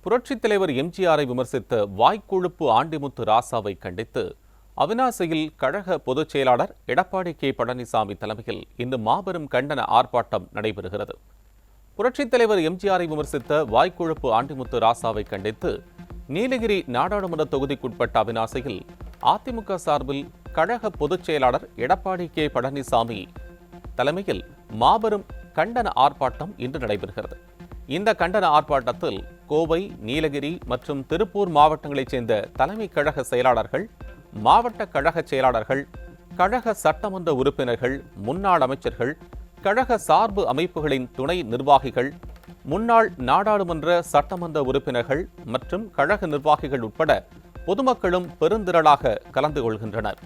புரட்சித் தலைவர் எம்ஜிஆரை விமர்சித்த வாய்க்கொழுப்பு ஆண்டிமுத்து ராசாவை கண்டித்து அவிநாசியில் கழக பொதுச் செயலாளர் எடப்பாடி கே பழனிசாமி தலைமையில் இன்று மாபெரும் கண்டன ஆர்ப்பாட்டம் நடைபெறுகிறது. புரட்சித் தலைவர் எம்ஜிஆரை விமர்சித்த வாய்க்கொழுப்பு ஆண்டிமுத்து ராசாவை கண்டித்து நீலகிரி நாடாளுமன்ற தொகுதிக்குட்பட்ட அவிநாசியில் அதிமுக சார்பில் கழக பொதுச் செயலாளர் எடப்பாடி கே பழனிசாமி தலைமையில் மாபெரும் கண்டன ஆர்ப்பாட்டம் இன்று நடைபெறுகிறது. இந்த கண்டன ஆர்ப்பாட்டத்தில் கோவை, நீலகிரி மற்றும் திருப்பூர் மாவட்டங்களைச் சேர்ந்த தலைமை கழக செயலாளர்கள், மாவட்ட கழக செயலாளர்கள், கழக சட்டமன்ற உறுப்பினர்கள், முன்னாள் அமைச்சர்கள், கழக சார்பு அமைப்புகளின் துணை நிர்வாகிகள், முன்னாள் நாடாளுமன்ற சட்டமன்ற உறுப்பினர்கள் மற்றும் கழக நிர்வாகிகள் உட்பட பொதுமக்களும் பெருந்திரளாக கலந்து கொள்கின்றனர்.